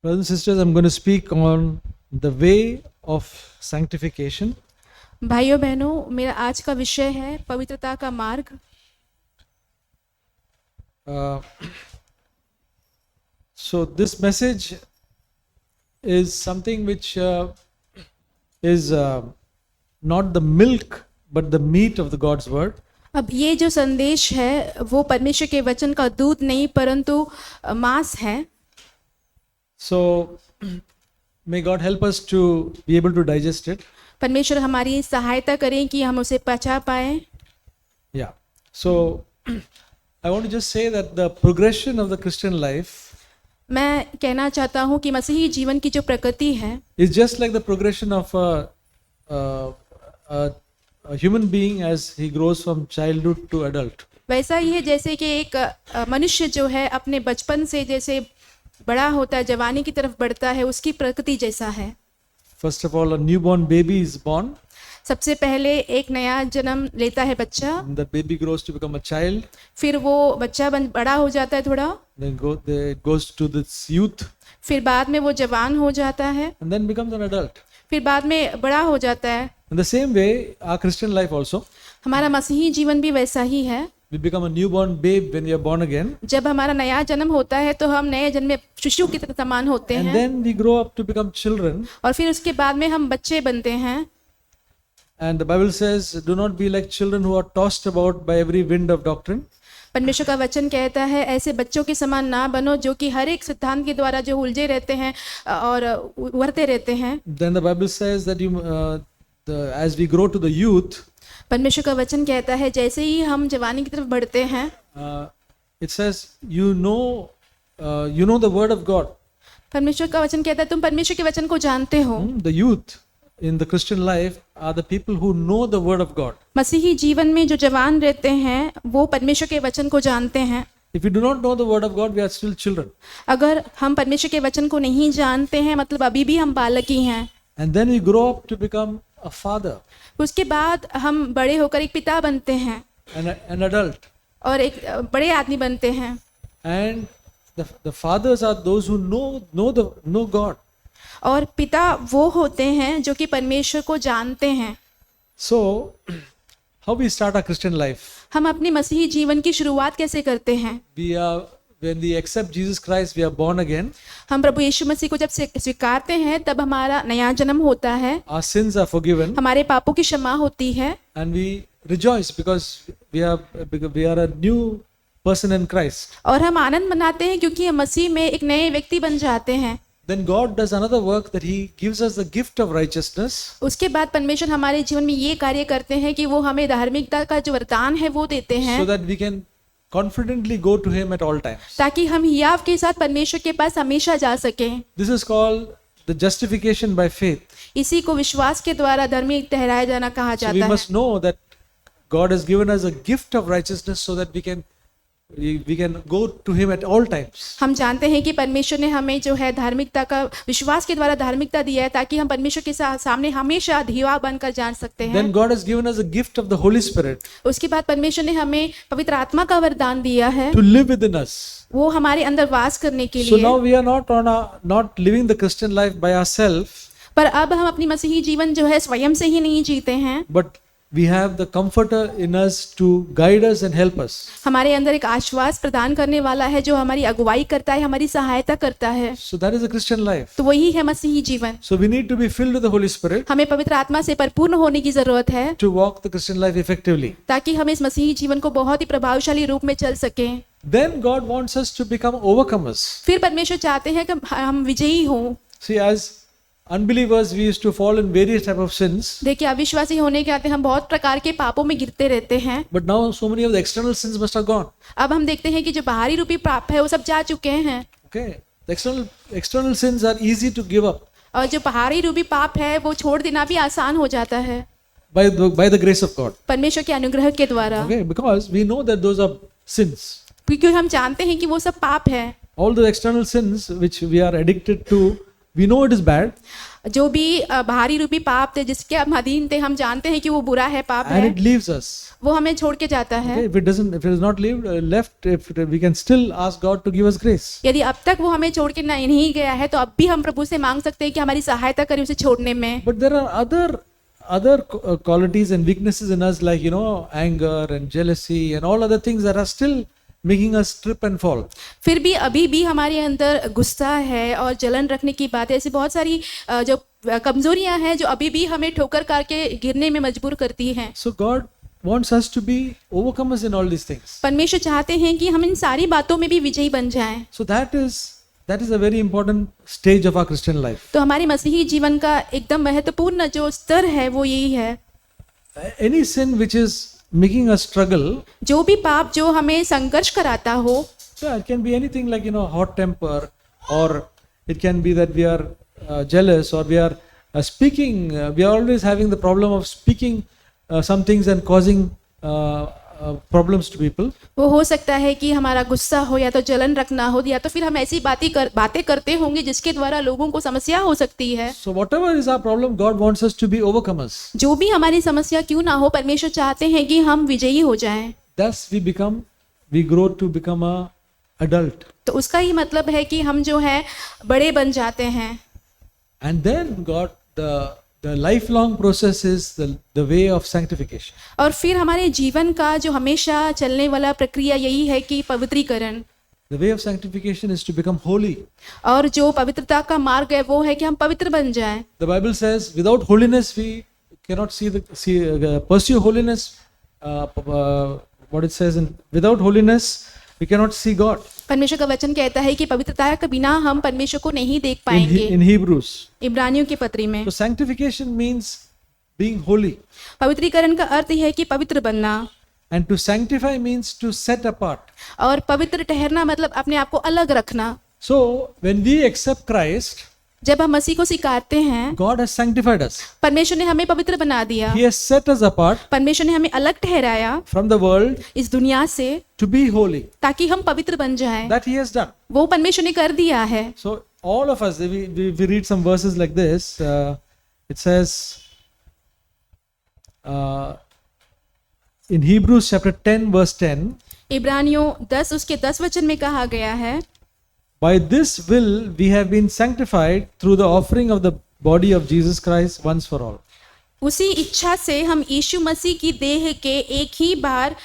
Brothers and sisters, I'm going to speak on the way of sanctification. भाइयों बहनों, मेरा आज का विषय है पवित्रता का मार्ग। Uh, so this message is something which is not the milk but the meat of the God's word. अब ये जो संदेश है वो परमेश्वर के वचन का दूध नहीं परंतु मांस है। So may God help us to be able to digest it. परमेश्वर हमारी सहायता करें कि हम उसे पचा पाए। Yeah. So I want to just say that the progression of the Christian life मैं कहना चाहता हूँ कि मसीही जीवन की जो प्रकृति है is just like the progression of a human being as he grows from childhood to adult. वैसा ही है जैसे कि एक मनुष्य जो है अपने बचपन से जैसे बड़ा होता है, जवानी की तरफ बढ़ता है, उसकी प्रकृति जैसा है। First of all, a newborn baby is born. सबसे पहले एक नया जन्म लेता है बच्चा, And that baby grows to become a child. फिर वो बच्चा बड़ा हो जाता है थोड़ा, Then it goes to this youth फिर बाद में वो जवान हो जाता है, and then becomes an adult. फिर बाद में बड़ा हो जाता है। In the same way, our Christian life also, हमारा मसीही जीवन भी वैसा ही है। we become a newborn babe when we are born again. जब हमारा नया जन्म होता है तो हम नए जन्म में शिशु की तरह समान होते And हैं, then we grow up to become children. और फिर उसके बाद में हम बच्चे बनते हैं। And the Bible says, do not be like children who are tossed about by every wind of doctrine. परमेश्वर का वचन कहता है ऐसे बच्चों के समान ना बनो जो कि हर एक सिद्धांत के द्वारा जो उलझे रहते हैं और उभरते रहते हैं। Then the Bible says that as we grow to the youth, परमेश्वर का वचन कहता है जैसे ही हम जवानी की तरफ बढ़ते हैं, it says you know the word of God. परमेश्वर का वचन कहता है तुम परमेश्वर के वचन को जानते हो। The youth in the Christian life are the people who know the word of God. मसीही जीवन में जो जवान रहते हैं वो परमेश्वर के वचन को जानते हैं। If we do not know the word of God, we are still children. अगर हम परमेश्वर के वचन को नहीं जानते हैं मतलब अभी भी हम बालक ही हैं। And then we grow up to become a father, उसके बाद हम बड़े होकर एक पिता बनते हैं and an adult. और एक बड़े आदमी बनते हैं। And the fathers are those who know God. और पिता वो होते हैं जो कि परमेश्वर को जानते हैं। So how we start our Christian life? हम अपने मसीही जीवन की शुरुआत कैसे करते हैं? When we accept Jesus Christ, we are born again. हम प्रभु यीशु मसीह को जब स्वीकारते हैं तब हमारा नया जन्म होता है, Our sins are forgiven, हमारे पापों की क्षमा होती है, and we rejoice because we are a new person in Christ. और हम आनंद मनाते हैं क्योंकि हम मसीह में एक नए व्यक्ति बन जाते हैं। Then God does another work that He gives us the gift of righteousness. उसके बाद परमेश्वर हमारे जीवन में ये कार्य करते हैं कि वो हमें धार्मिकता का जो वरदान है वो देते हैं, So that we can confidently go to Him at all times. ताकि हम हियाव के साथ परमेश्वर के पास हमेशा जा सकें। This is called the justification by faith. इसी को विश्वास के द्वारा धर्मी ठहराया जाना कहा So we जाता है। must know that God has given us a gift of righteousness so that we can go to Him at all times. हम जानते हैं कि परमेश्वर ने हमें जो है धार्मिकता का विश्वास के द्वारा धार्मिकता दिया है ताकि हम परमेश्वर के सामने हमेशा धीवा बनकर जान सकते हैं। Then God has given us a gift of the Holy Spirit उसके बाद परमेश्वर ने हमें पवित्र आत्मा का वरदान दिया है, to live within us. वो हमारे अंदर वास करने के So लिए। now we are not living the Christian life by ourselves, पर अब हम अपनी मसीही जीवन जो है स्वयं से ही नहीं जीते हैं, but we have the Comforter in us to guide us and help us. हमारे अंदर एक आश्वास प्रदान करने वाला है जो हमारी अगुवाई करता है, हमारी सहायता करता है। So that is the Christian life. तो वही है मसीही जीवन। So we need to be filled with the Holy Spirit हमें पवित्र आत्मा से परिपूर्ण होने की जरूरत है to walk the Christian life effectively. ताकि हम इस मसीही जीवन को बहुत ही प्रभावशाली रूप में चल सकें। Then God wants us to become overcomers. फिर परमेश्वर चाहते हैं कि हम विजयी हों। See, as unbelievers, we used to fall in various type of sins, देखिए, अविश्वासी होने के नाते हम बहुत प्रकार के पापों में गिरते रहते हैं। but now so many of the external sins must have gone. अब हम देखते हैं कि जो बाहरी रूपी पाप है वो सब जा चुके हैं, Okay, the external sins are easy to give up और जो बाहरी रूपी पाप है वो छोड़ देना भी आसान हो जाता है by the grace of God. परमेश्वर के अनुग्रह के द्वारा, Okay, because we know that those are sins. क्योंकि हम जानते हैं कि वो सब पाप है। All the external sins which we are addicted to, we know it is bad, जो भी बाहरी रूपी पाप थे जिसके हम अधीन थे, हम जानते हैं कि वो बुरा है, पाप and है, it leaves us. वो हमें छोड़ के जाता है। Okay? If it is not left, if we can still ask God to give us grace. यदि अब तक वो हमें छोड़ के नहीं गया है तो अब भी हम प्रभु से मांग सकते हैं कि हमारी सहायता करें उसे छोड़ने में। But there are other qualities and weaknesses in us, like anger and jealousy and all other things that are still making us trip and fall. फिर भी अभी भी हमारे अंदर गुस्सा है और जलन रखने की बात है, ऐसी बहुत सारी जो कमजोरियां हैं जो अभी भी हमें ठोकर करके गिरने में मजबूर करती हैं। So God wants us to be overcomers in all these things. परमेश्वर चाहते हैं कि हम इन सारी बातों में भी विजयी बन जाएं। So that is a very important stage of our Christian life. तो हमारे मसीही जीवन का एकदम महत्वपूर्ण जो स्तर है वो यही है। Any sin which is making us struggle, जो भी पाप जो हमें संघर्ष कराता हो, it can be anything like hot temper, or it can be that we are jealous, or we are speaking, we are always having the problem of speaking some things and causing problems to people. वो हो सकता है कि हमारा गुस्सा हो या तो जलन रखना हो या तो फिर हम ऐसी बातें करते होंगे जिसके द्वारा लोगों को समस्या हो सकती है। So whatever is our problem, God wants us to be overcomers. जो भी हमारी समस्या क्यों ना हो, परमेश्वर चाहते हैं कि हम विजयी हो जाएं। Thus we grow to become a adult. तो उसका ही मतलब है कि हम जो है बड़े बन जाते हैं। And then God, the lifelong process is the way of sanctification. और फिर हमारे जीवन का जो हमेशा चलने वाला प्रक्रिया यही है कि पवित्रीकरण। The way of sanctification is to become holy. और जो पवित्रता का मार्ग है वो है कि हम पवित्र बन जाएं। The Bible says without holiness we cannot pursue holiness. What it says without holiness we cannot see God. परमेश्वर का वचन कहता है कि पवित्रता के बिना हम परमेश्वर को नहीं देख पाएंगे। In Hebrews. इब्रानियों की पत्री में। So sanctification means being holy. पवित्रीकरण का अर्थ है कि पवित्र बनना। And to sanctify means to set apart. और पवित्र ठहरना मतलब अपने आप को अलग रखना। So when we accept Christ, जब हम मसीह को स्वीकारते हैं, God has sanctified us. परमेश्वर ने हमें पवित्र बना दिया। He has set us apart परमेश्वर ने हमें अलग ठहराया from the world इस दुनिया से to be holy. ताकि हम पवित्र बन जाएं। That He has done. वो परमेश्वर ने कर दिया है। So all of us, we read some verses like this. It says in Hebrews chapter 10 verse 10. इब्रानियों 10 उसके 10 वचन में कहा गया है, By this will we have been sanctified through the offering of the body of Jesus Christ once for all. उसी इच्छा से हम यीशु मसीह की देह के एक ही बार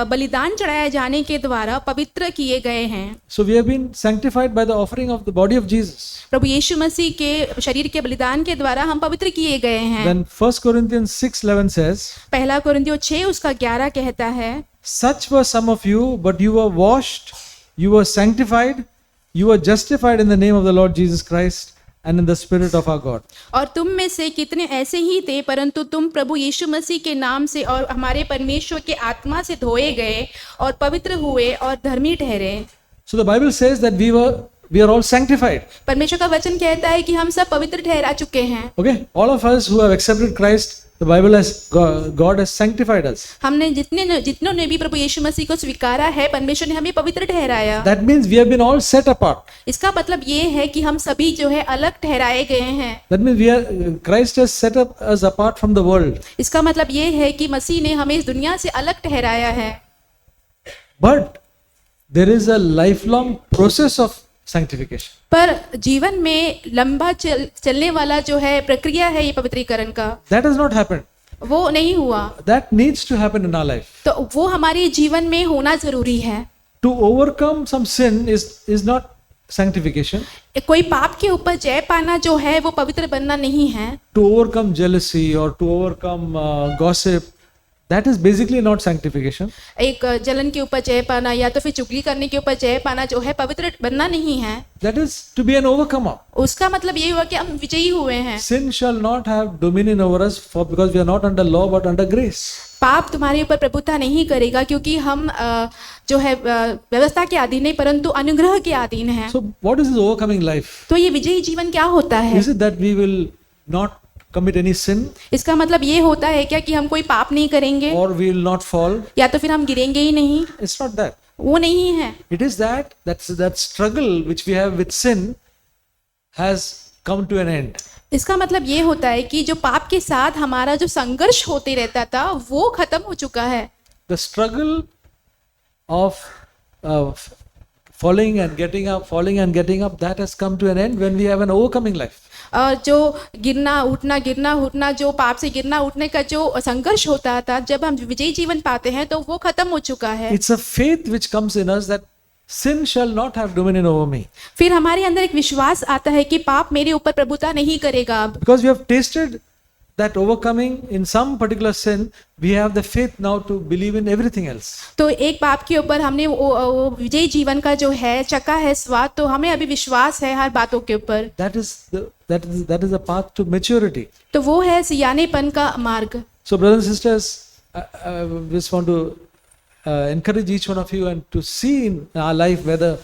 बलिदान चढ़ाए जाने के द्वारा पवित्र किए गए हैं। So we have been sanctified by the offering of the body of Jesus. प्रभु यीशु मसीह के शरीर के बलिदान के द्वारा हम पवित्र किए गए हैं। Then 1 Corinthians 6:11 says, पहला कोरिन्थियों 6 उसका 11 कहता है, Such were some of you, but you were washed, you were sanctified, you were justified in the name of the Lord Jesus Christ and in the Spirit of our God. और तुम में से कितने ऐसे ही थे, परंतु तुम प्रभु यीशु मसीह के नाम से और हमारे परमेश्वर के आत्मा से धोए गए और पवित्र हुए और धर्मी ठहरे। So the Bible says that we are all sanctified. परमेश्वर का वचन कहता है कि हम सब पवित्र ठहरा चुके हैं। Okay, all of us who have accepted Christ, the Bible has God has sanctified us. हमने जितनों ने भी प्रभु यीशु मसीह को स्वीकारा है, परमेश्वर ने हमें पवित्र ठहराया। That means we have been all set apart. इसका मतलब ये है कि हम सभी जो है अलग ठहराए गए हैं। That means Christ has set us apart from the world. इसका मतलब ये है कि मसीह ने हमें इस दुनिया से अलग ठहराया है। But there is a lifelong process of sanctification. पर जीवन में लंबा चलने वाला जो है प्रक्रिया है ये पवित्रीकरण का, That has not happened. वो नहीं हुआ। That needs to happen in our life. तो वो हमारे जीवन में होना जरूरी है। To overcome some sin is not sanctification. कोई पाप के ऊपर जय पाना जो है वो पवित्र बनना नहीं है। To overcome jealousy or to overcome gossip, that is basically not sanctification. एक जलन के ऊपर जय पाना या तो फिर चुगली करने के ऊपर जय पाना जो है पवित्र बनना नहीं है। That is to be an overcomer. उसका मतलब ये हुआ कि हम विजयी हुए हैं। Sin shall not have dominion over us because we are not under law but under grace. पाप तुम्हारे ऊपर प्रभुता नहीं करेगा क्योंकि हम जो है व्यवस्था के अधीन नहीं परंतु अनुग्रह के अधीन हैं। So what is this overcoming life? तो ये विजयी जीवन क्या होता है? Is it that we will not commit any sin इसका मतलब ये होता है क्या कि हम कोई पाप नहीं करेंगे or we will not fall? या तो फिर हम गिरेंगे ही नहीं? It's not that. वो नहीं है। It is that struggle which we have with sin has come to an end. इसका मतलब ये होता है कि जो पाप के साथ हमारा जो संघर्ष होते रहता था वो खत्म हो चुका है। The struggle of falling and getting up, that has come to an end when we have an overcoming life. और जो गिरना उठना जो पाप से गिरना उठने का जो संघर्ष होता था, जब हम विजयी जीवन पाते हैं तो वो खत्म हो चुका है। It's a faith which comes in us that sin shall not have dominion over me. फिर हमारे अंदर एक विश्वास आता है कि पाप मेरे ऊपर प्रभुता नहीं करेगा। Because we have tasted that overcoming in some particular sin, we have the faith now to believe in everything else. तो एक पाप के ऊपर हमने वो विजयी जीवन का जो है चखा है स्वाद, तो हमें अभी विश्वास है हर बातों के ऊपर। That is the path to maturity. तो वो है सियानेपन का मार्ग। So brothers and sisters, I just want to encourage each one of you and to see in our life whether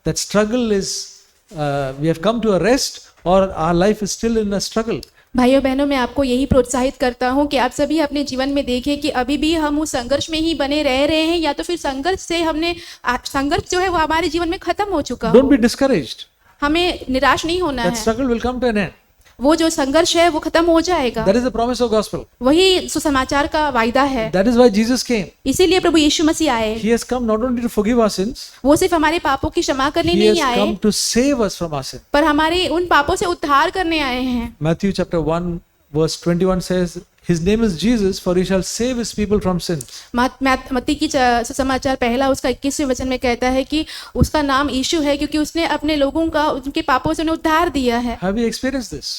that struggle is we have come to a rest or our life is still in a struggle. भाइयों बहनों, मैं आपको यही प्रोत्साहित करता हूं कि आप सभी अपने जीवन में देखें कि अभी भी हम उस संघर्ष में ही बने रह रहे हैं या तो फिर संघर्ष जो है वो हमारे जीवन में खत्म हो चुका हो। Don't be discouraged. हमें निराश नहीं होना That है। struggle will come to an end. वो जो संघर्ष है वो खत्म हो जाएगा। That is the promise of gospel. वही सुसमाचार का वायदा है। That is why Jesus came. इसीलिए प्रभु यीशु मसीह आए। He has come not only to forgive our sins, वो सिर्फ हमारे पापों की क्षमा करने He नहीं has आए, come to save us from our sin. पर हमारे उन पापों से उद्धार करने आए हैं। Matthew chapter 1 verse 21 says, His name is Jesus, for He shall save His people from sins. मत्ती की सुसमाचार पहला उसका 21वें वचन में कहता है कि उसका नाम यीशु है क्योंकि उसने अपने लोगों का उनके पापों से उन्हें उद्धार दिया है। Have we experienced this?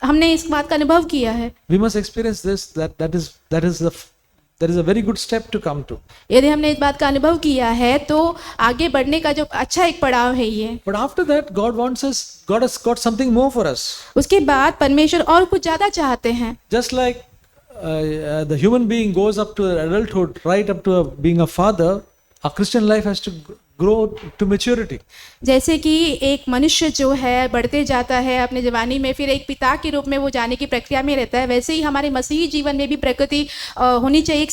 हमने इस बात का अनुभव किया है। We must experience this. That is a very good step to come to. यदि हमने इस बात का अनुभव किया है तो आगे बढ़ने का जो अच्छा एक पड़ाव है ये। But after that, God has got something more for us. उसके बाद परमेश्वर और कुछ ज्यादा चाहते हैं। Just like the human being goes up to adulthood, right up to being a father, our Christian life has to grow to maturity. जैसे कि एक मनुष्य जो है बढ़ते जाता है अपने जवानी में, फिर एक पिता के रूप में वो जाने की प्रक्रिया में रहता है, वैसे ही हमारे मसीही जीवन में भी प्रकृति होनी चाहिए एक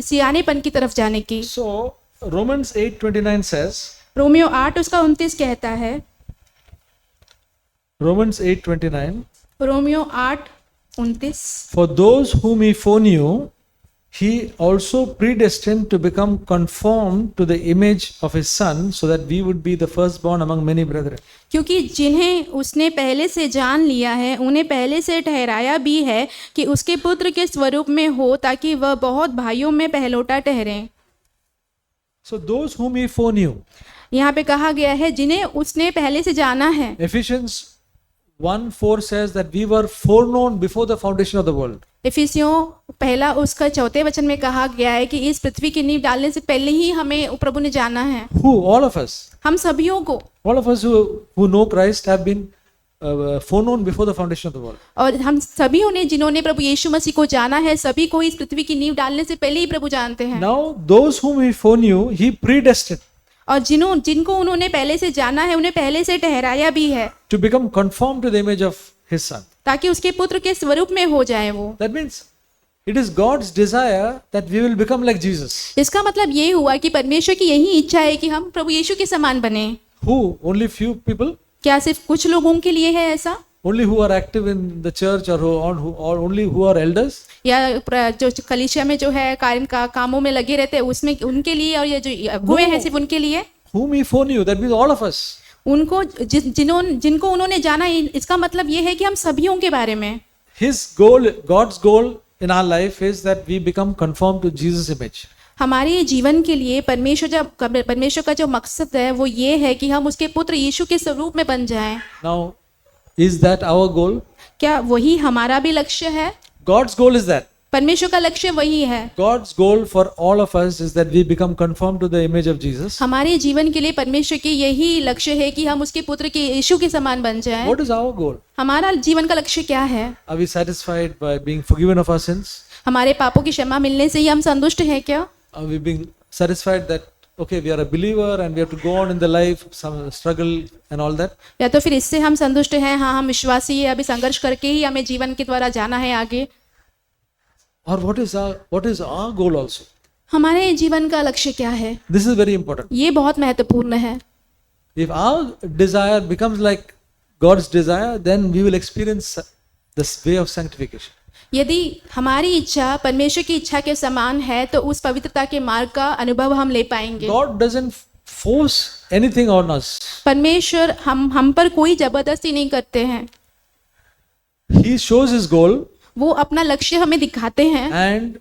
सियानेपन की तरफ जाने की। So Romans 8:29 says, रोमियो 8:29 कहता है, Romans 8:29, Romeo 8:29, For those whom He foreknew, He also predestined to become conformed to the image of His Son, so that we would be the firstborn among many brethren. क्योंकि जिन्हें उसने पहले से जान लिया है उन्हें पहले से ठहराया भी है कि उसके पुत्र के स्वरूप में हो, ताकि वह बहुत भाइयों में पहलोटा ठहरें। So those whom He foreknew. यहाँ पे कहा गया है जिन्हें उसने पहले से जाना है। Ephesians 1:4 says that we were foreknown before the foundation of the world. इफिसियों पहला उसका 4 वचन में कहा गया है कि इस पृथ्वी की नींव डालने से पहले ही हमें प्रभु ने जाना है। Who? All of us. हम सभियों को, All of us who know Christ have been foreknown before the foundation of the world. और हम सभियों ने जिन्होंने प्रभु यीशु मसीह को जाना है, सभी को इस पृथ्वी की नींव डालने से पहले ही प्रभु जानते हैं। Now those whom He foreknew, He predestined और जिनको उन्होंने पहले से जाना है उन्हें पहले से ठहराया भी है to become conformed to the image of His Son. ताकि उसके पुत्र के स्वरूप में हो जाए वो। That means it is God's desire that we will become like Jesus. इसका मतलब ये हुआ कि परमेश्वर की यही इच्छा है कि हम प्रभु यीशु के समान बने। Who? Only few people? क्या सिर्फ कुछ लोगों के लिए है ऐसा? Only who are active in the church or only who are elders? या जो कलीसिया में जो है कामों में लगे रहते हैं उसमें उनके लिए, और ये जो अगुवे हैं सिर्फ उनके लिए? Whom He foreknew, that means all of us. उनको जिनको उन्होंने जाना, इसका मतलब ये है कि हम सभियों के बारे में। His goal, God's goal in our life is that we become conformed to Jesus' image. हमारे जीवन के लिए परमेश्वर का जो मकसद है वो ये है कि हम उसके पुत्र यीशु के स्वरूप में बन जाएं। Now, is that our goal? क्या वही हमारा भी लक्ष्य है? God's goal is that. परमेश्वर का लक्ष्य वही है। God's goal for all of us is that we become conformed to the image of Jesus. हमारे जीवन के लिए परमेश्वर की यही लक्ष्य है कि हम उसके पुत्र के यीशु के समान बन जाएं। What is our goal? हमारा जीवन का लक्ष्य क्या है? Are we satisfied by being forgiven of our sins? हमारे पापों की क्षमा मिलने से ही हम संतुष्ट हैं क्या? Are we being satisfied that okay, we are a believer and we have to go on in the life, some struggle and all that? या तो फिर इससे हम संतुष्ट हैं, हाँ हम विश्वासी हैं, अभी संघर्ष करके ही हमें जीवन के द्वारा जाना है आगे? Or what is our goal also? हमारे जीवन का लक्ष्य क्या है? This is very important. ये बहुत महत्वपूर्ण है। If our desire becomes like God's desire, then we will experience this way of sanctification. यदि हमारी इच्छा परमेश्वर की इच्छा के समान है तो उस पवित्रता के मार्ग का अनुभव हम ले पाएंगे। God doesn't force anything on us. परमेश्वर हम पर कोई जबरदस्ती नहीं करते हैं। He shows his goal, वो अपना लक्ष्य हमें दिखाते हैं, and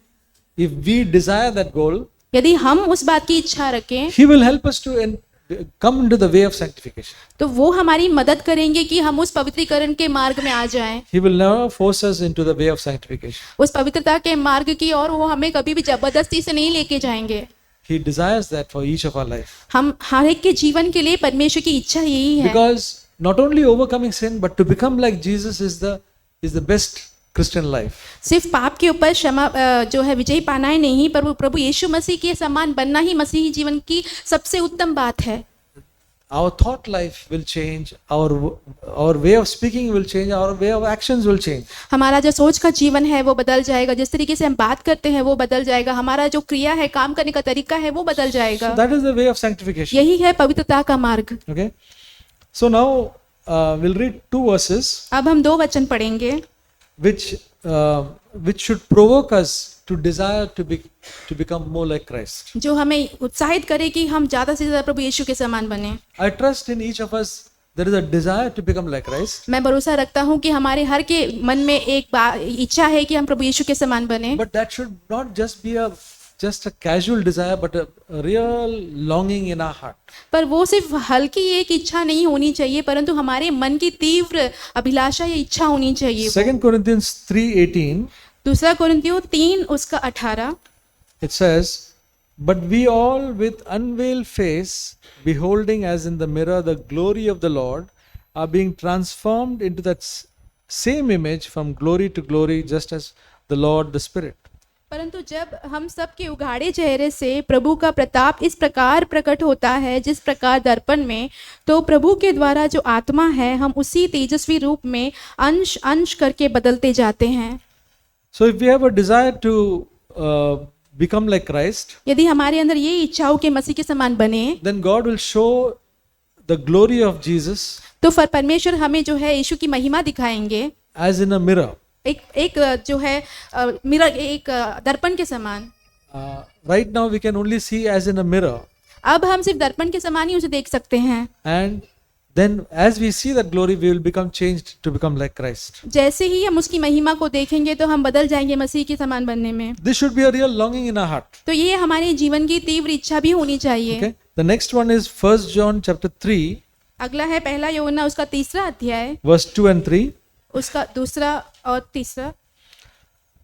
if we desire that goal, यदि हम उस बात की इच्छा रखें he will help us to come into the way of sanctification. तो वो हमारी मदद करेंगे कि हम उस पवित्रीकरण के मार्ग में आ जाएं। He will never force us into the way of sanctification. उस पवित्रता के मार्ग की ओर वो हमें कभी भी जबरदस्ती से नहीं लेके जाएंगे। He desires that for each of our life. हम हर एक के जीवन के लिए परमेश्वर की इच्छा यही है। Because not only overcoming sin, but to become like Jesus is the best Christian life. सिर्फ पाप के ऊपर क्षमा जो है विजय पाना ही नहीं, पर वो प्रभु यीशु मसीह के समान बनना ही मसीही जीवन की सबसे उत्तम बात है। Our thought life will change, our way of speaking will change, our way of actions will change. हमारा जो सोच का जीवन है वो बदल जाएगा, जिस तरीके से हम बात करते हैं वो बदल जाएगा, हमारा जो क्रिया है, काम करने का तरीका है वो बदल जाएगा। So that is the way of sanctification. यही है पवित्रता का मार्ग। Okay. So now we'll read 2 verses अब हम 2 वचन पढ़ेंगे which should provoke us to desire to become more like Christ. जो हमें उत्साहित करे कि हम ज्यादा से ज्यादा प्रभु यीशु के समान बने। I trust in each of us there is a desire to become like Christ. मैं भरोसा रखता हूँ कि हमारे हर के मन में एक इच्छा है कि हम प्रभु यीशु के समान बने। But that should not just be just a casual desire, but a real longing in our heart. पर वो सिर्फ हल्की एक इच्छा नहीं होनी चाहिए, परंतु हमारे मन की तीव्र अभिलाषा या इच्छा होनी चाहिए। 2 Corinthians 3:18. दूसरा कोरिन्थियों 3 उसका 18 It says, "But we all with unveiled face, beholding as in the mirror the glory of the Lord, are being transformed into that same image from glory to glory, just as the Lord the Spirit." परंतु जब हम सब के उघाड़े चेहरे से प्रभु का प्रताप इस प्रकार प्रकट होता है जिस प्रकार दर्पण में, तो प्रभु के द्वारा जो आत्मा है हम उसी तेजस्वी रूप में अंश अंश करके बदलते जाते हैं। So if we have a desire to become like Christ, यदि हमारे अंदर ये इच्छा हो कि मसीह के समान बने, then God will show the glory of Jesus तो फिर परमेश्वर हमें जो है यीशु की महिमा दिखाएंगे as in a mirror. एक जो है मिरर, एक दर्पण के समान। Right now we can only see as in a mirror, अब हम सिर्फ दर्पण के समान ही उसे देख सकते हैं। and then as we see that glory we will become changed to become like Christ. जैसे ही हम उसकी महिमा को देखेंगे तो हम बदल जाएंगे मसीह के समान बनने में। This should be a real longing in our heart. तो ये हमारे जीवन की तीव्र इच्छा भी होनी चाहिए। Okay. The next one is 1 John chapter 3 अगला है पहला यूहन्ना उसका 3रा अध्याय verse 2 and 3. उसका 2रा और 3रा।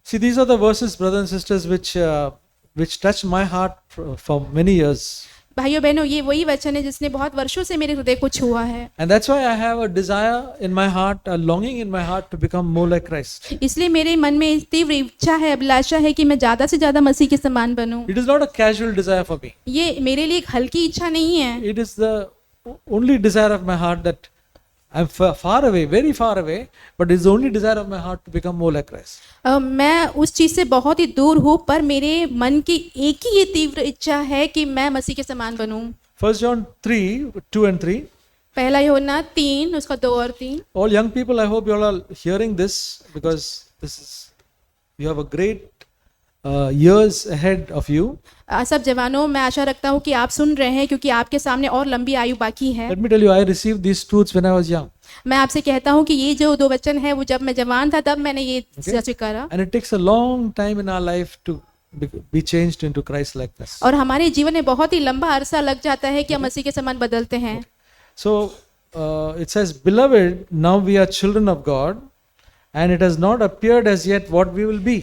See, these are the verses, brothers and sisters, which touched my heart for many years. भाइयों बहनों, ये वही वचन है जिसने बहुत वर्षों से मेरे हृदय को छुआ है। And that's why I have a desire in my heart, a longing in my heart to become more like Christ. इसलिए मेरे मन में तीव्र इच्छा है, अभिलाषा है कि मैं ज्यादा से ज्यादा मसीह के समान बनूं। It is not a casual desire for me. ये मेरे लिए एक हल्की इच्छा नहीं है। It is the only desire of my heart that I'm far away, very far away, but it's the only desire of my heart to become more like Christ. मैं उस चीज से बहुत ही दूर हूँ, पर मेरे मन की एक ही ये तीव्र इच्छा है कि मैं मसीह के समान बनूं। 1 John 3:2 and 3. पहला यूहन्ना 3 उसका 2 और 3। All young people, I hope you all are hearing this, because you have a great years ahead of you. सब जवानों, मैं आशा रखता हूँ कि आप सुन रहे हैं, क्योंकि आपके सामने और लंबी आयु बाकी है। Let me tell you, I received these truths when I was young. मैं आपसे कहता हूँ कि ये जो 2 वचन है वो जब मैं जवान था तब मैंने ये स्वीकारा। And it takes a long time in our life to be changed into Christ likeness. और हमारे जीवन में बहुत ही लंबा अरसा लग जाता है कि हम मसीह के समान बदलते हैं। So it says, "Beloved, now we are children of God, and it has not appeared as yet what we will be.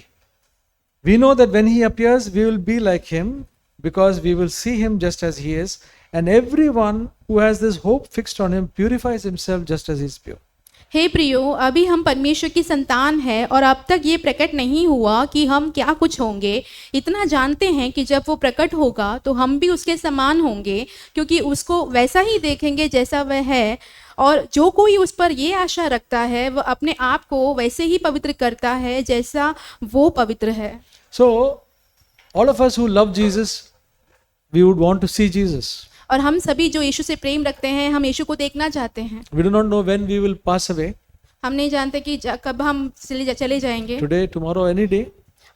We know that when he appears, we will be like him, because we will see him just as he is. And everyone who has this hope fixed on him purifies himself just as he is pure." हे प्रियो, अभी हम परमेश्वर की संतान है और अब तक ये प्रकट नहीं हुआ कि हम क्या कुछ होंगे। इतना जानते हैं कि जब वो प्रकट होगा तो हम भी उसके समान होंगे, क्योंकि उसको वैसा ही देखेंगे जैसा वह है। और जो कोई उस पर ये आशा रखता है वह अपने आप को वैसे ही पवित्र करता है जैसा वो पवित्र है। So all of us who love Jesus, we would want to see Jesus. और हम सभी जो यीशु से प्रेम रखते हैं, हम यीशु को देखना चाहते हैं। We do not know when we will pass away. हम नहीं जानते कि कब हम चले जाएंगे। Today, tomorrow, any day.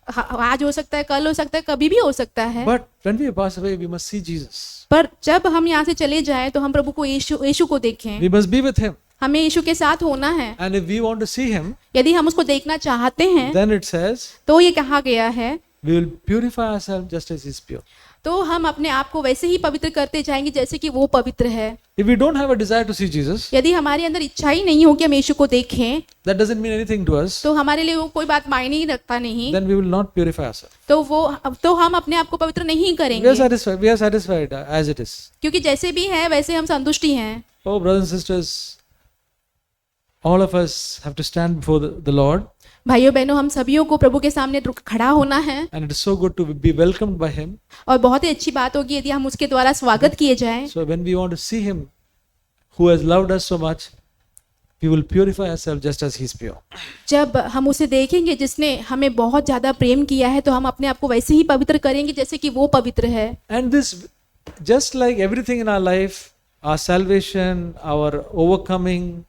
आज हो सकता है, कल हो सकता है, कभी भी हो सकता है। But when we pass away, we must see Jesus. पर जब हम यहाँ से चले जाएं तो हम प्रभु को यीशु को देखें। We must be with Him. हमें यीशु के साथ होना है। And if we want to see Him, यदि हम उसको देखना चाहते हैं, then it says, तो ये कहा गया है, we will purify ourselves just as He is pure. तो हम अपने आप को वैसे ही पवित्र करते जाएंगे जैसे कि वो पवित्र है। If we don't have a desire to see Jesus, यदि हमारे अंदर इच्छा ही नहीं हो कि हम यीशु को देखें, that doesn't mean anything to us. तो हमारे लिए वो कोई बात मायने ही रखता नहीं। Then we will not purify ourselves. तो हम अपने आप को पवित्र नहीं We are करेंगे, satisfied. We are satisfied as it is. क्योंकि जैसे भी है वैसे हम संतुष्टि हैं। Oh, brothers and sisters, all of us have to stand before the Lord, भाइयों बहनों, हम सभियों को प्रभु के सामने खड़ा होना है। and it is so good to be welcomed by Him. और बहुत ही अच्छी बात होगी यदि हम उसके द्वारा स्वागत किए जाएं। So when we want to see Him, who has loved us so much, we will purify ourselves just as He is pure. जब हम उसे देखेंगे जिसने हमें बहुत ज्यादा प्रेम किया है, तो हम अपने आप को वैसे ही पवित्र करेंगे जैसे कि वो पवित्र है। And this, just like everything in our life, our salvation, our overcoming,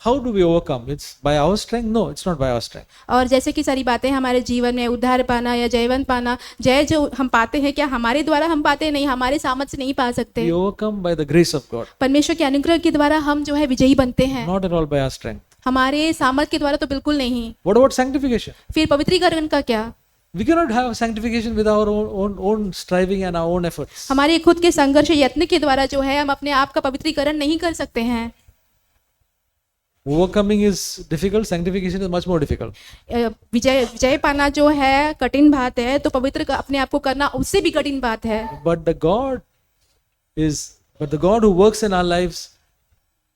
how do we overcome? It's by our strength? No, it's not by our strength. और जैसे कि सारी बातें हमारे जीवन में उद्धार पाना या जयवंत पाना, जय जो हम पाते हैं, क्या हमारे द्वारा हम पाते हैं? नहीं, हमारे सामर्थ्य से नहीं पा सकते। We overcome by the grace of God, परमेश्वर के अनुग्रह के द्वारा हम जो है विजयी बनते हैं, not at all by our strength. हमारे सामर्थ्य के द्वारा तो बिल्कुल नहीं। What about sanctification? फिर पवित्रीकरण का क्या? We cannot have sanctification with our own striving and our own efforts. हमारे खुद के संघर्ष यत्न के द्वारा जो है हम अपने आप का पवित्रीकरण नहीं कर सकते हैं। Overcoming is difficult, sanctification is much more difficult. विजय पाना जो है कठिन बात है, तो पवित्र अपने आप को करना उससे भी कठिन बात है। But the God who works in our lives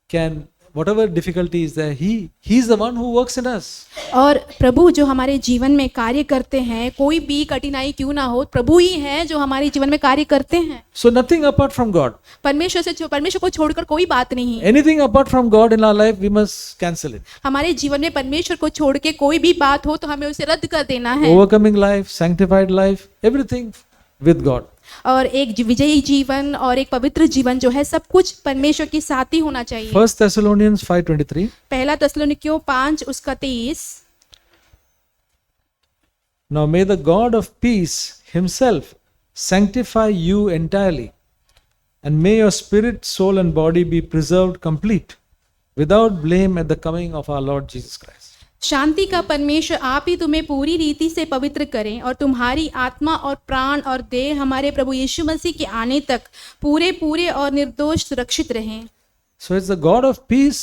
can, whatever difficulty is there, He's the one who works in us. और प्रभु जो हमारे जीवन में कार्य करते हैं, कोई भी कठिनाई क्यों ना हो, प्रभु ही हैं जो हमारे जीवन में कार्य करते हैं। So nothing apart from God. परमेश्वर को छोड़कर कोई बात नहीं। Anything apart from God in our life, we must cancel it. हमारे जीवन में परमेश्वर को छोड़ के कोई भी बात हो तो हमें उसे रद्द कर देना है। Overcoming life, sanctified life, everything with God. और एक विजयी जीवन और एक पवित्र जीवन जो है, सब कुछ परमेश्वर के साथ ही होना चाहिए। 1 Thessalonians 5:23. पहला तस्सलुनीकियों 5:23। Now may the God of peace Himself sanctify you entirely, and may your spirit, soul, and body be preserved complete, without blame at the coming of our Lord Jesus Christ. शांति का परमेश्वर आप ही तुम्हें पूरी रीति से पवित्र करें, और तुम्हारी आत्मा और प्राण और देह हमारे प्रभु यीशु मसीह के आने तक पूरे और निर्दोष सुरक्षित रहें। So it's the God of peace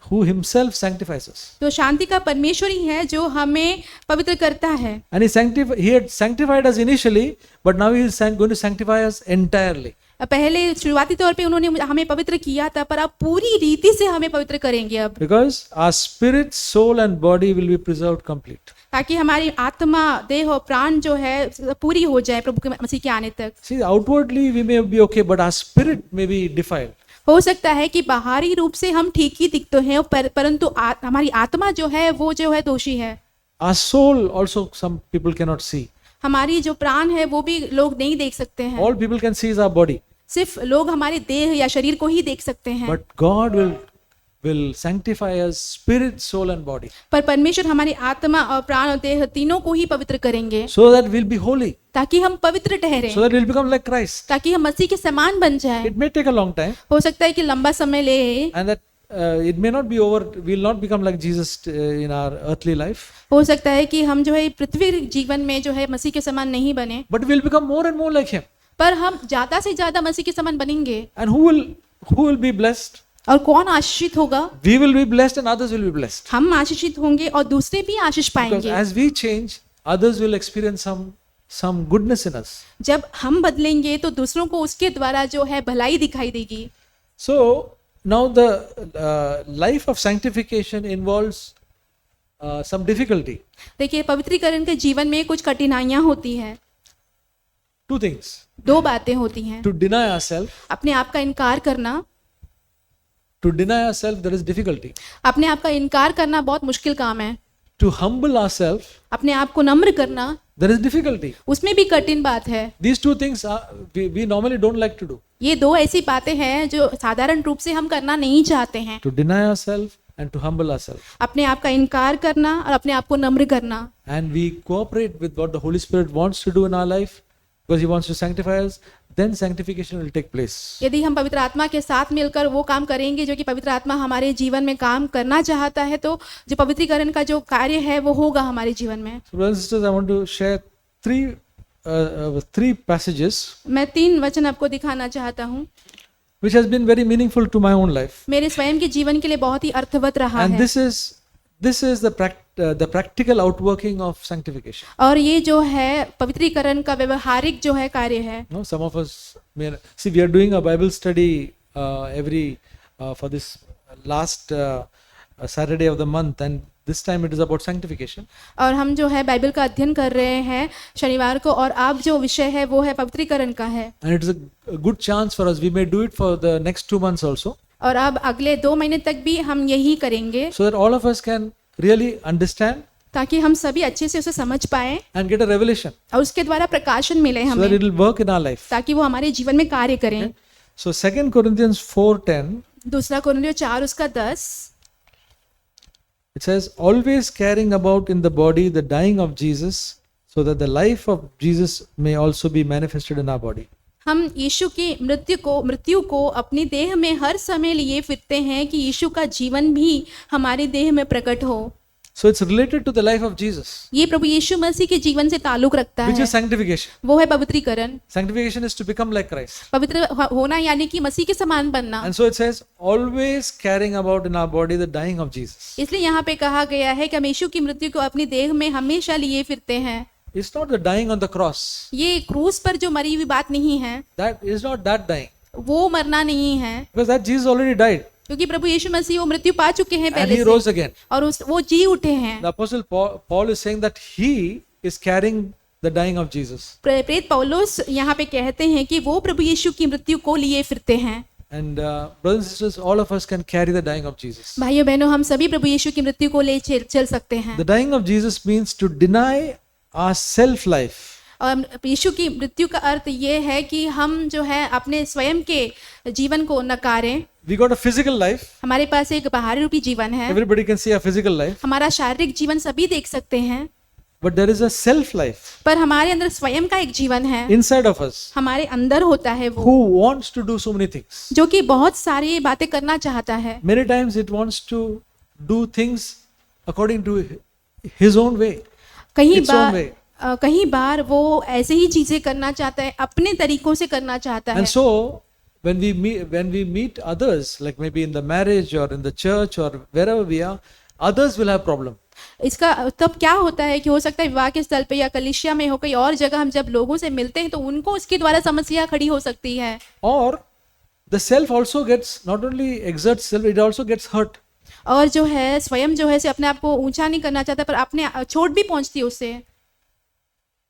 who Himself sanctifies us. तो शांति का परमेश्वर ही है जो हमें पवित्र करता है। And He had sanctified us initially, but now He is going to sanctify us entirely. पहले शुरुआती तौर पे उन्होंने हमें पवित्र किया था, पर अब पूरी रीति से हमें पवित्र करेंगे अब। Because our spirit, soul, and body will be preserved complete. ताकि हमारी आत्मा, देह और प्राण जो है पूरी हो जाए प्रभु के मसीह के आने तक। See, outwardly we may be okay, but our spirit may be defiled. हो सकता है कि बाहरी रूप से हम ठीक ही दिखते हैं, परंतु हमारी आत्मा जो है वो जो है दोषी है। Our soul also some people cannot see. हमारी जो प्राण है वो भी लोग नहीं देख सकते हैं। All people can see is our body. सिर्फ लोग हमारे देह या शरीर को ही देख सकते हैं। But God will sanctify us spirit, soul, and body. पर परमेश्वर हमारी आत्मा और प्राण और देह तीनों को ही पवित्र करेंगे, So that we'll be holy. ताकि हम पवित्र ठहरें, So that we'll become like Christ. ताकि हम मसीह के समान बन जाएं। It may take a long time. हो सकता है कि लंबा समय ले, And that it may not be over. We'll not become like Jesus in our earthly life. हो सकता है कि हम जो है पृथ्वी जीवन में जो है मसीह के समान नहीं बने, But we'll become more and more like Him. पर हम ज्यादा से ज्यादा मसीह के समान बनेंगे। And who will be blessed? और कौन आशीषित होगा? We will be blessed and others will be blessed. हम आशीषित होंगे और दूसरे भी आशीष Because पाएंगे। as we change, others will experience some goodness in us. जब हम बदलेंगे तो दूसरों को उसके द्वारा जो है भलाई दिखाई देगी। So now the life of sanctification involves some difficulty. देखिए, पवित्रीकरण के जीवन में कुछ कठिनाइयां होती हैं। Two things. दो बातें होती हैं। To deny ourselves. अपने आप का इनकार करना। To deny ourselves, there is difficulty. अपने आप का इनकार करना बहुत मुश्किल काम है। To humble ourselves, अपने आप को नम्र करना, there is difficulty. उसमें भी कठिन बात है। These two things we normally don't like to do. ये दो ऐसी बातें हैं जो साधारण रूप से हम करना नहीं चाहते हैं। To deny ourselves and to humble ourselves. अपने आप का इनकार करना और अपने आप को नम्र करना। And we cooperate with what the Holy Spirit wants to do in our life because He wants to sanctify us. Then sanctification will take place. यदि हम पवित्र आत्मा के साथ मिलकर वो काम करेंगे जो कि पवित्र आत्मा हमारे जीवन में काम करना चाहता है, तो जो पवित्रीकरण का जो कार्य है वो होगा हमारे जीवन में। So brothers and sisters, I want to share three passages मैं 3 वचन आपको दिखाना चाहता हूँ which has been very meaningful to my own life. मेरे स्वयं के जीवन के लिए बहुत ही अर्थवत रहा And है। this is the practical outworking of sanctification. और ये जो है पवित्रीकरण का व्यवहारिक जो है कार्य है। No, some of us see we are doing a Bible study every for this last Saturday of the month, and this time it is about sanctification. और हम जो है बाइबल का अध्ययन कर रहे हैं शनिवार को, और अब जो विषय है वो है पवित्रीकरण का है। And it is a good chance for us. We may do it for the next 2 months also, और अब अगले 2 महीने तक भी हम यही करेंगे so that all of us can really understand ताकि हम सभी अच्छे से उसे समझ पाए and get a revelation, और उसके द्वारा प्रकाशन मिले so that हमें, it will work in our life. ताकि वो हमारे जीवन में कार्य करें। So 2 Corinthians 4:10, दूसरा कोरिन्थियों 4:10 it says, always carrying about in the body the dying of Jesus, so that the life of Jesus may also be manifested in our body. हम यीशु की मृत्यु को अपनी देह में हर समय लिए फिरते हैं कि यीशु का जीवन भी हमारे देह में प्रकट हो। So it's related to the life of Jesus, ये प्रभु यीशु मसीह के जीवन से ताल्लुक रखता which है, is sanctification. वो है पवित्रीकरण। Sanctification is to become like Christ. पवित्र होना यानी कि मसीह के समान बनना। And so it says, always carrying about in our body the dying of Jesus. इसलिए यहाँ पे कहा गया है कि हम यीशु की मृत्यु को अपनी देह में हमेशा लिए फिरते हैं। It's not the dying on the cross. ये क्रूस पर जो मरी हुई बात नहीं है, That is not that dying. वो मरना नहीं है, Because that Jesus already died क्योंकि प्रभु यीशु मसीह वो मृत्यु पा चुके हैं and पहले He से, rose again. और वो जी उठे हैं। The Apostle Paul is saying that he is carrying the dying of Jesus. प्रेरित पौलुस यहाँ पे कहते हैं कि वो प्रभु यीशु की मृत्यु को लिए फिरते हैं। And brothers and sisters, all of us can carry the dying of Jesus. भाइयों बहनों, हम सभी प्रभु यीशु की मृत्यु को ले चल सकते हैं। The dying of Jesus means to deny our self life. और यीशु की मृत्यु का अर्थ ये है कि हम जो है अपने स्वयं के जीवन को नकारें। We got a physical life. हमारे पास एक बाहरी रूपी जीवन है, Everybody can see a physical life. हमारा शारीरिक जीवन सभी देख सकते हैं, But there is a self life पर हमारे अंदर स्वयं का एक जीवन है, inside of us हमारे अंदर होता है वो, who wants to do so many things. जो कि बहुत सारी बातें करना चाहता है। Many times it wants to do things according to his own way. कई बार वो ऐसे ही चीजें करना चाहता है, अपने तरीकों से करना चाहता है। And so when we meet others, like maybe in the marriage or in the church or wherever we are, others will have problem. इसका तब क्या होता है कि हो सकता है विवाह के स्थल पे या कलीसिया में हो, कई और जगह हम जब लोगों से मिलते हैं तो उनको उसके द्वारा समस्या खड़ी हो सकती है। Or the self also gets, not only exerts self, it also gets hurt. और जो है स्वयं जो है से अपने आप को ऊंचा नहीं करना चाहता, पर अपने चोट भी पहुंचती है उससे।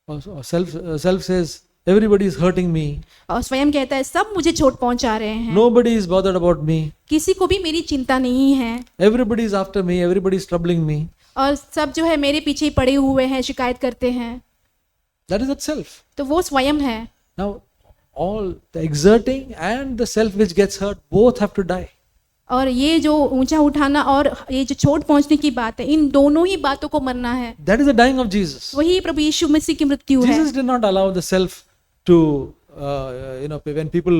Self says, everybody is hurting me. और स्वयं कहता है सब मुझे चोट पहुंचा रहे हैं, Nobody is bothered about me. किसी को भी मेरी चिंता नहीं है, Everybody is after me. Everybody is troubling me. और सब जो है मेरे पीछे ही पड़े हुए हैं, शिकायत करते हैं। That is that self. तो वो स्वयं है। Now, all the exerting and the self which gets hurt, both have to die. और ये जो ऊंचा उठाना और ये जो चोट पहुंचने की बात है, इन दोनों ही बातों को मरना है। That is the dying of Jesus. वही प्रभु यीशु मसीह की मृत्यु है। Jesus did not allow the self to, when people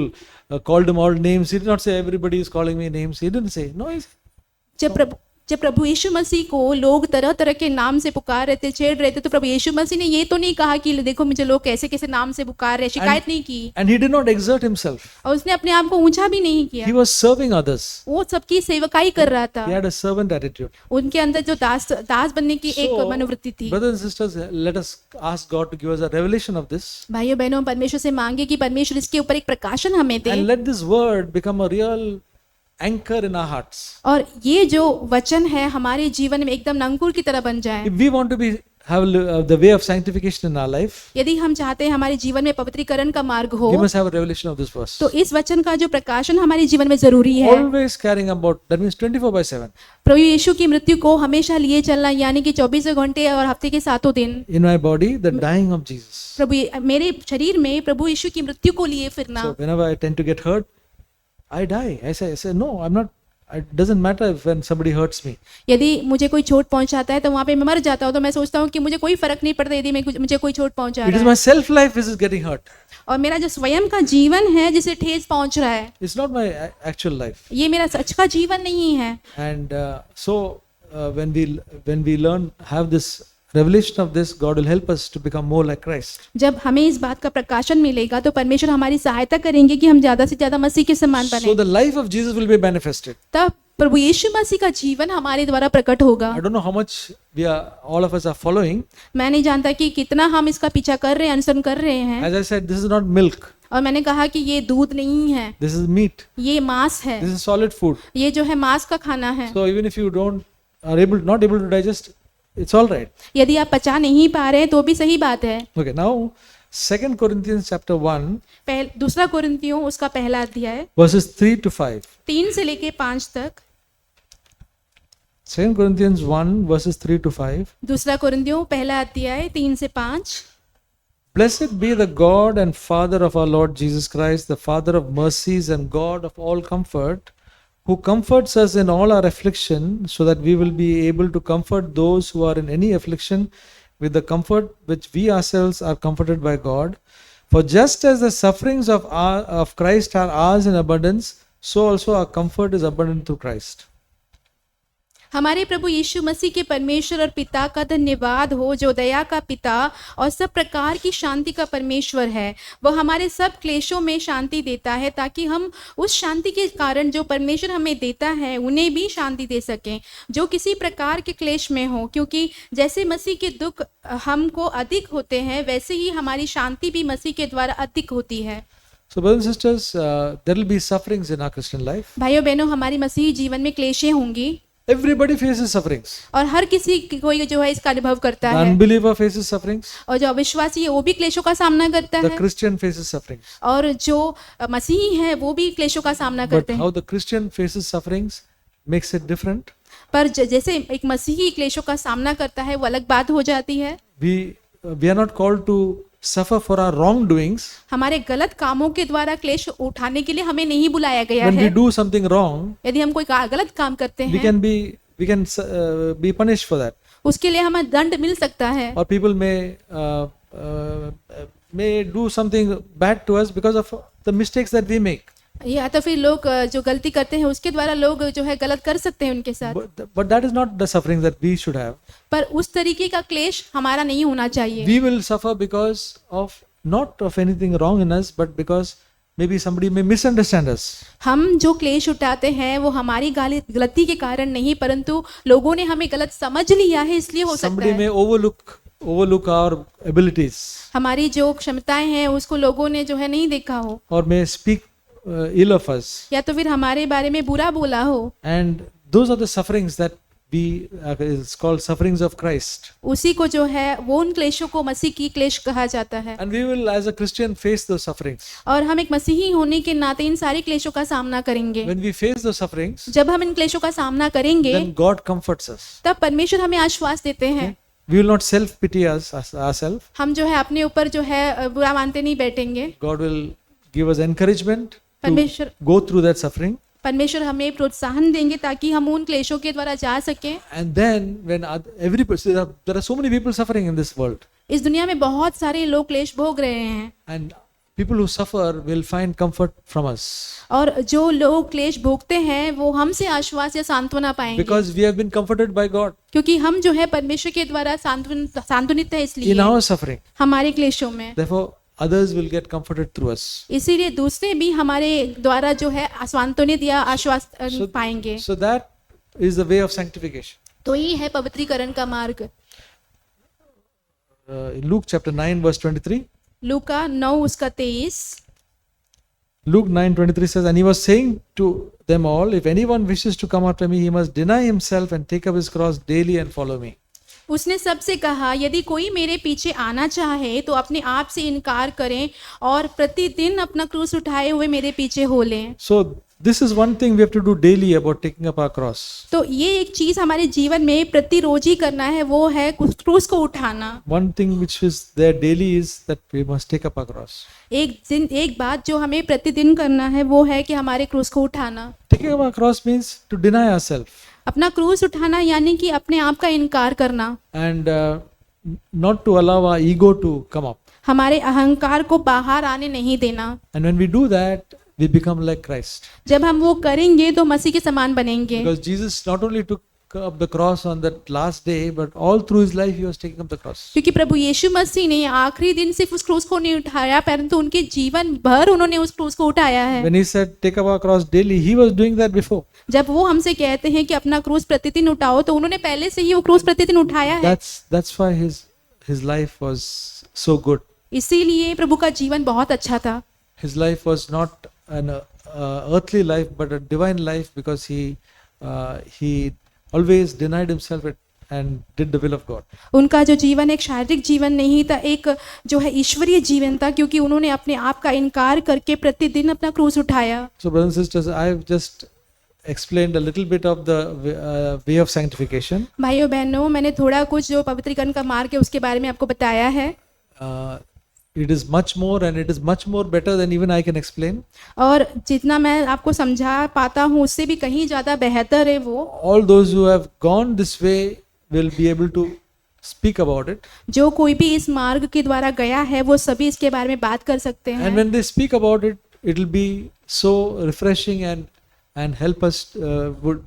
called him all names, he did not say everybody is calling me names. He didn't say. No, जब प्रभु यीशु मसीह को लोग तरह तरह के नाम से पुकार रहे थे, छेड़ रहे थे, तो प्रभु यीशु मसीह ने ये तो नहीं कहा कि देखो मुझे लोग कैसे कैसे नाम से पुकार रहे, शिकायत नहीं की। And he did not exert himself. और उसने अपने आप को ऊंचा भी नहीं किया। He was serving others. वो सबकी सेवकाई कर रहा था। He had a servant attitude. उनके अंदर जो दास बनने की एक मनोवृत्ति थी। Brothers and sisters, let us ask God to give us a revelation of this. भाइयों बहनों, परमेश्वर से मांगे कि परमेश्वर इसके ऊपर एक प्रकाशन हमें दे। And let this word become a real anchor in our hearts. और ये जो वचन है हमारे जीवन में एकदम अंकुर की तरह बन जाए। If we want to be have the way of sanctification in our life, यदि हम चाहते हैं हमारे जीवन में पवित्रीकरण का मार्ग हो, we must have a revelation of this verse. तो इस वचन का जो प्रकाशन हमारे जीवन में जरूरी है। Always carrying about, that means 24/7. प्रभु यीशु की मृत्यु को हमेशा लिए चलना, यानी कि 24 घंटे और हफ्ते के 7 दिन। In my body, the dying of Jesus. मेरे शरीर में प्रभु यीशु की मृत्यु को लिए फिरना। So whenever I tend to get hurt, I die. I say no, I'm not. It doesn't matter when somebody hurts me. यदि मुझे कोई चोट पहुंचाता है तो वहां पे मैं मर जाता हूं, तो मैं सोचता हूं कि मुझे कोई फर्क नहीं पड़ता यदि मुझे कोई चोट पहुंचा It is रहा my है। self life which is getting hurt. और मेरा जो स्वयं का जीवन है जिसे ठेस पहुंच रहा है, It's not my actual life. ये मेरा सच का जीवन नहीं है। And when we learn, have this revelation of this, God will help us to become more like Christ. जब हमें इस बात का प्रकाशन मिलेगा तो परमेश्वर हमारी सहायता करेंगे कि हम ज्यादा से ज्यादा मसीह के समान So बने। the life of Jesus will be manifested. तब प्रभु यीशु मसीह का जीवन हमारे द्वारा प्रकट होगा। I don't know how much all of us are following. मैं नहीं जानता कि कितना हम इसका पीछा कर रहे हैं, अनुसरण कर रहे हैं। As I said, this is not milk. और मैंने कहा कि ये दूध नहीं है, This is meat. ये मांस है, This is solid food. ये जो है मांस का खाना है। So even if you not able to digest, it's all right. यदि आप पचा नहीं पा रहे तो भी सही बात है। Okay, now 2 Corinthians chapter 1, दूसरा कोरिन्थियों उसका पहला अध्याय verses 3 to 5. 3 से लेके 5 तक। 2 Corinthians 1, verses 3 to 5. दूसरा कोरिन्थियों पहला अध्याय 3 से 5। Blessed be the God and Father of our Lord Jesus Christ, the Father of mercies and God of all comfort, who comforts us in all our affliction, so that we will be able to comfort those who are in any affliction with the comfort which we ourselves are comforted by God. For just as the sufferings of Christ are ours in abundance, so also our comfort is abundant through Christ. हमारे प्रभु यीशु मसीह के परमेश्वर और पिता का धन्यवाद हो, जो दया का पिता और सब प्रकार की शांति का परमेश्वर है। वह हमारे सब क्लेशों में शांति देता है, ताकि हम उस शांति के कारण जो परमेश्वर हमें देता है उन्हें भी शांति दे सकें जो किसी प्रकार के क्लेश में हो। क्योंकि जैसे मसीह के दुख हमको अधिक होते हैं, वैसे ही हमारी शांति भी मसीह के द्वारा अधिक होती है। So brothers and sisters, there will be sufferings in our Christian life. भाइयों बहनों, हमारी मसीही जीवन में क्लेशें होंगी। Everybody faces sufferings. और हर किसी कोई जो है इसका अनुभव करता The है। unbeliever faces sufferings. और जो अविश्वासी है वो भी क्लेशों का सामना करता The है। Christian faces sufferings. और जो मसीही है वो भी क्लेशों का सामना But करते हैं। how the Christian faces sufferings makes it different. पर जैसे एक मसीही क्लेशों का सामना करता है वो अलग बात हो जाती है। We are not called to suffer for our wrongdoings. हमारे गलत कामों के द्वारा क्लेश उठाने के लिए हमें नहीं बुलाया गया When we है। do something wrong, यदि हम कोई गलत काम करते we हैं can be punished for that. उसके लिए हमें दंड मिल सकता है। Or people may do something bad to us because of the mistakes that we make. या तो फिर लोग जो गलती करते हैं उसके द्वारा लोग जो है गलत कर सकते हैं उनके साथ। But that is not the suffering that we should have. पर उस तरीके का क्लेश हमारा नहीं होना चाहिए। We will suffer because of not of anything wrong in us, but because maybe somebody may misunderstand us. हम जो क्लेश उठाते हैं वो हमारी गलती के कारण नहीं, परंतु लोगों ने हमें गलत समझ लिया है, इसलिए हो सकता Somebody है। may overlook our abilities, हमारी जो क्षमताएं हैं उसको लोगों ने जो है नहीं देखा हो, or may speak ill of us. या तो फिर हमारे बारे में बुरा बोला हो। And those are the sufferings that it's called sufferings of Christ. उसी को जो है वो उन क्लेशों को मसीह की क्लेश कहा जाता है। And we will, as a Christian, face those sufferings. और हम एक मसीही होने के नाते इन सारे क्लेशों का सामना करेंगे। When we face those sufferings, जब हम इन क्लेशों का सामना करेंगे then God comforts us. तब परमेश्वर हमें आश्वास देते हैं। We will not self-pity ourselves. हम जो है अपने ऊपर जो है बुरा मानते नहीं बैठेंगे। God will give us encouragement to परमेश्वर go through that suffering. परमेश्वर हमें प्रोत्साहन देंगे ताकि हम उन क्लेशों के द्वारा जा सकें। And then when every person, there are so many people suffering in this world, इस दुनिया में बहुत सारे लोग क्लेश भोग रहे हैं, and people who suffer will find comfort from us और जो लोग क्लेश भोगते हैं वो हमसे आश्वास या सांत्वना पाएंगे, because we have been comforted by God क्योंकि हम जो है परमेश्वर के द्वारा सांत्वनित है, इसलिए in our suffering. हमारे क्लेशों में। Therefore, others will get comforted through us. इसीलिए दूसरे भी हमारे द्वारा जो है सांत्वनित या आश्वास पाएंगे। So that is the way of sanctification. तो ये है पवित्रीकरण का मार्ग। In Luke chapter 9 verse 23, लूका 9 उसका 23। Luke 9:23 says, and he was saying to them all, if anyone wishes to come after me, he must deny himself and take up his cross daily and follow me. उसने सबसे कहा, यदि कोई मेरे पीछे आना चाहे तो अपने आप से इनकार करें और प्रतिदिन अपना क्रूस उठाए हुए मेरे पीछे हो लें। So this is one thing we have to do daily about taking up our cross. तो ये एक चीज हमारे जीवन में प्रतिरोज ही करना है, वो है क्रूस को उठाना। One thing which is there daily is that we must take up our cross. एक बात जो हमें प्रतिदिन करना है वो है कि हमारे क्रूस को उठाना। Taking up our cross means to deny ourselves अपना क्रूस उठाना यानी कि अपने आप का इनकार करना and not to allow our ego to come up. हमारे अहंकार को बाहर आने नहीं देना। And when we do that, we become like Christ. जब हम वो करेंगे तो मसीह के समान बनेंगे। Because Jesus not only took up the cross on that last day, but all through his life he was taking up the cross. क्योंकि प्रभु यीशु मसीह ने आखिरी दिन सिर्फ उस क्रूस को नहीं उठाया, परंतु उनके जीवन भर उन्होंने उस क्रूस को उठाया है। When he said take up our cross daily, he was doing that before. जब वो हमसे कहते हैं कि अपना क्रूस प्रतिदिन उठाओ, तो उन्होंने पहले से ही वो क्रूस प्रतिदिन उठाया है। That's why his life was so good. इसीलिए प्रभु का जीवन बहुत अच्छा था। His life was not an earthly life, but a divine life, because he always denied himself and did the will of God. उनका जो जीवन एक शारीरिक जीवन नहीं था, एक जो है ईश्वरीय जीवन था, क्योंकि उन्होंने अपने आप का इनकार करके प्रतिदिन अपना क्रूस उठाया। So brothers and sisters, I have just explained a little bit of the way of sanctification. भाइयों बहनों, मैंने थोड़ा कुछ जो पवित्रीकरण का मार्ग है उसके बारे में आपको बताया है। It is much more, and it is much more better than even I can explain. और जितना मैं आपको समझा पाता हूँ उससे भी कहीं ज़्यादा बेहतर है वो। All those who have gone this way will be able to speak about it. जो कोई भी इस मार्ग के द्वारा गया है वो सभी इसके बारे में बात कर सकते हैं। And when they speak about it, it will be so refreshing and help us.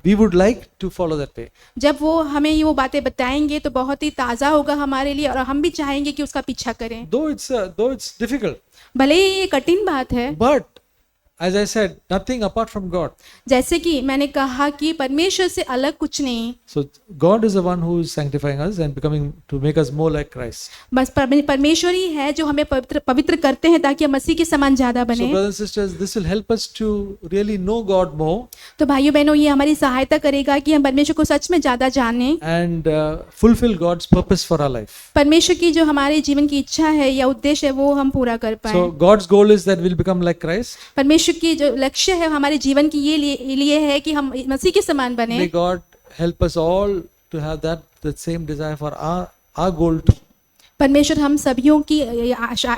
We would like to follow that way. जब वो हमें ये वो बातें बताएंगे तो बहुत ही ताज़ा होगा हमारे लिए, और हम भी चाहेंगे कि उसका पीछा करें। Though it's difficult, भले ही ये कठिन बात है, but as I said, nothing apart from God. जैसे कि मैंने कहा कि परमेश्वर से अलग कुछ नहीं। So God is the one who is sanctifying us and becoming to make us more like Christ. बस परमेश्वर ही है जो हमें पवित्र करते हैं ताकि हम मसीह के समान ज्यादा So बने। brothers and sisters, this will help us to really know God more तो भाइयों बहनों, ये हमारी सहायता करेगा कि हम परमेश्वर को सच में ज्यादा जानें, and fulfill God's purpose for our life. परमेश्वर की जो हमारे जीवन की इच्छा है या उद्देश्य है वो हम पूरा कर पाए। So God's goal is that we'll become like Christ. परमेश्वर की जो लक्ष्य है हमारे जीवन की ये लिए है कि हम मसीह के समान बने। May God help us all to have that same desire for our goal too. परमेश्वर हम सभियों की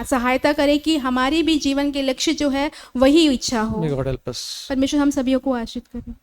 सहायता करे कि हमारी भी जीवन के लक्ष्य जो है वही इच्छा हो। May God help us. परमेश्वर हम सभियों को आशीष करे।